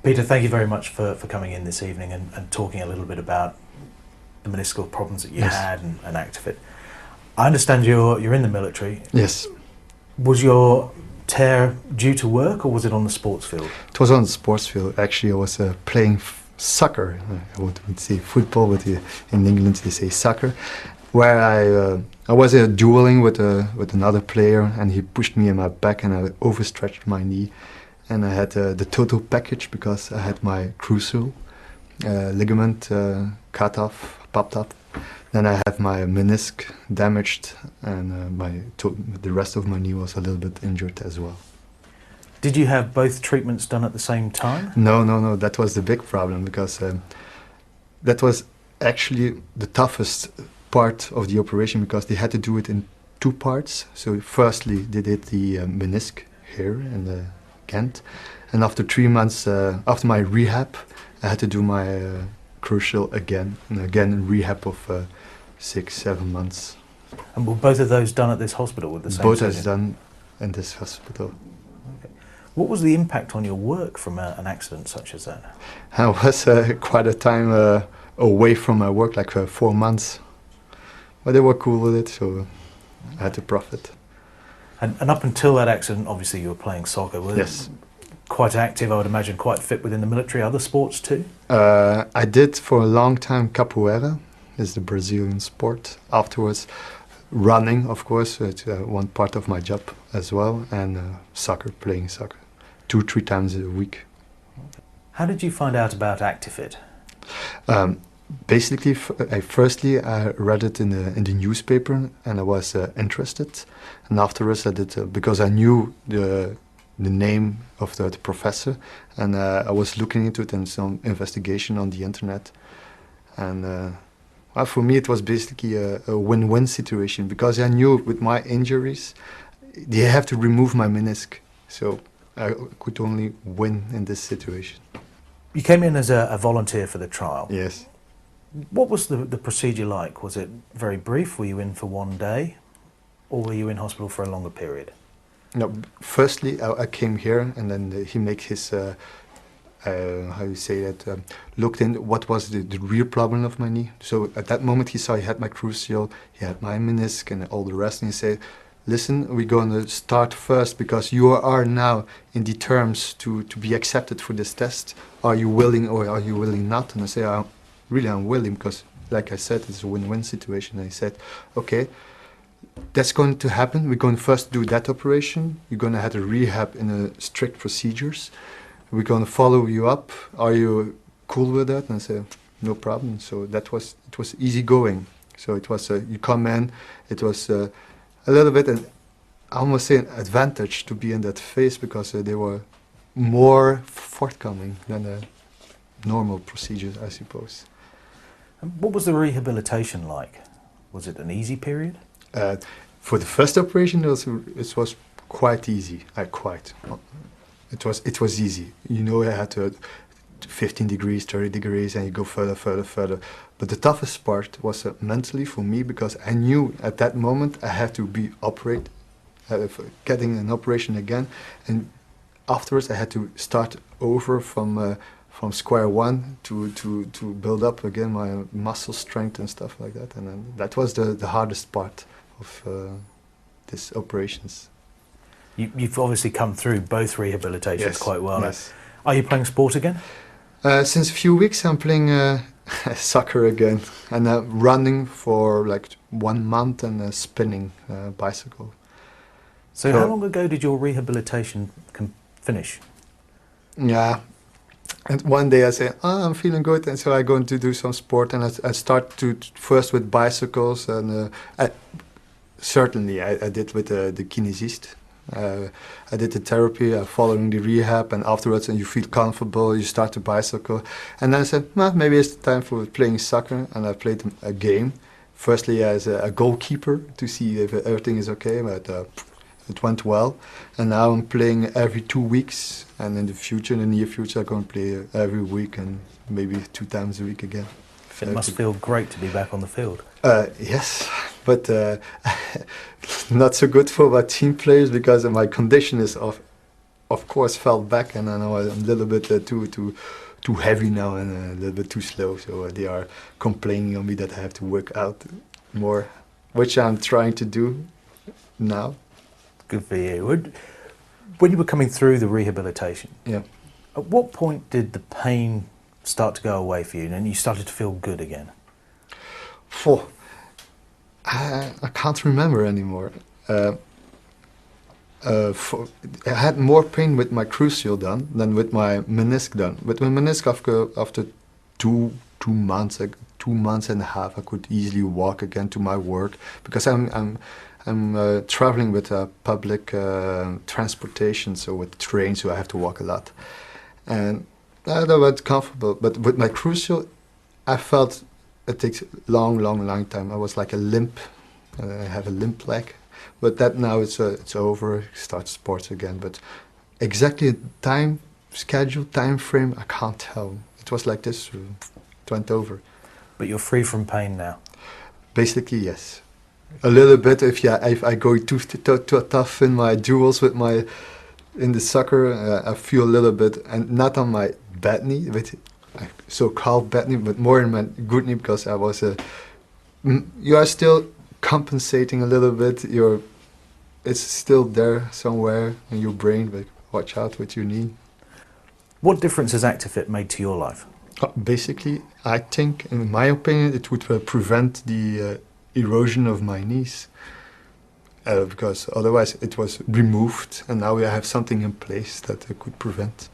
Peter, thank you very much for coming in this evening and talking a little bit about the meniscal problems that you Yes. had and Actifit. I understand you're in the military. Yes, Was your tear due to work or was it on the sports field? it was on the sports field. Actually, I was playing soccer. I would say football, but in England they say soccer. Where I was dueling with another player, and he pushed me in my back, and I overstretched my knee, and I had the total package because I had my crucial ligament cut off, popped up. Then I have my menisc damaged, and the rest of my knee was a little bit injured as well. Did you have both treatments done at the same time? No. That was the big problem because that was actually the toughest part of the operation because they had to do it in two parts. So firstly, they did the menisc here in the Ghent, and after 3 months, after my rehab, I had to do my crucial again, and again rehab of 6-7 months. And were both of those done at this hospital with the same Both surgeon? is done in this hospital. Okay. What was the impact on your work from an accident such as that? I was quite a time away from my work, like 4 months. But they were cool with it, so I had to profit. And up until that accident, obviously you were playing soccer. Were Yes. Quite active, I would imagine, quite fit within the military. Other sports too? I did for a long time capoeira, is the Brazilian sport. Afterwards, running, of course, it's one part of my job as well, and soccer, playing soccer, 2-3 times a week. How did you find out about Actifit? Basically, firstly I read it in the newspaper, and I was interested. And afterwards, I did because I knew the name of the professor, and I was looking into it and some investigation on the internet. And well, for me, it was basically a win-win situation because I knew with my injuries, they have to remove my menisc, so I could only win in this situation. You came in as a volunteer for the trial. Yes. What was the procedure like? Was it very brief? Were you in for one day? Or were you in hospital for a longer period? No, firstly, I came here, and then he made his, how you say that, looked in what was the real problem of my knee. So at that moment, he saw he had my crucial, he had my menisc, and all the rest, and he said, listen, we're going to start first because you are now in the terms to be accepted for this test. Are you willing or are you willing not? And I say, I'm willing because, like I said, it's a win-win situation. And he said, okay, that's going to happen. We're going to first do that operation. You're going to have a rehab in a strict procedures. We're going to follow you up. Are you cool with that? And I said, no problem. So it was easy going. So it was, you come in, it was a little bit, I almost say an advantage to be in that phase because they were more forthcoming than a normal procedure, I suppose. And what was the rehabilitation like? Was it an easy period? For the first operation, it was quite easy. It was easy. You know, I had to 15 degrees, 30 degrees, and you go further. But the toughest part was mentally for me because I knew at that moment I had to be getting an operation again, and afterwards I had to start over from square one to build up again my muscle strength and stuff like that. And then that was the hardest part of these operations. You've obviously come through both rehabilitations Yes, quite well. yes. Are you playing sport again? Since a few weeks I'm playing soccer again, and running for like 1 month, and spinning bicycle. So how long ago did your rehabilitation finish? Yeah, and one day I say, I'm feeling good, and so I go to do some sport, and I start to first with bicycles, and certainly I did with the kinesist. I did the therapy, following the rehab, and afterwards, and you feel comfortable, you start to bicycle. And then I said, maybe it's time for playing soccer, and I played a game. Firstly as a goalkeeper to see if everything is okay, but it went well. And now I'm playing every 2 weeks, and in the near future, I'm going to play every week and maybe 2 times a week again. It must feel great to be back on the field. Yes, but not so good for my team players because my condition is of course fell back, and I know I'm a little bit too heavy now and a little bit too slow. So they are complaining on me that I have to work out more, which I'm trying to do now. Good for you. When you were coming through the rehabilitation, Yeah. at what point did the pain start to go away for you and you started to feel good again? I can't remember anymore. I had more pain with my cruciate done than with my menisc done. With my menisc, after two months, like 2 months and a half, I could easily walk again to my work because I'm traveling with public transportation, so with train, so I have to walk a lot, and that was comfortable. But with my cruciate, I felt it takes long time. I was like a limp. I have a limp leg. But that now it's over. Start sports again. But exactly time schedule, time frame, I can't tell. It was like this. It went over. But you're free from pain now. Basically, yes. A little bit. If I go too tough in my duels with in the soccer, I feel a little bit, and not on my bad knee, but so-called bad knee, but more in my good knee because I was you are still compensating a little bit. It's still there somewhere in your brain, but watch out with your knee. What difference has ActiveFit made to your life? Basically, I think, in my opinion, it would prevent the erosion of my knees. Because otherwise it was removed, and now we have something in place that could prevent.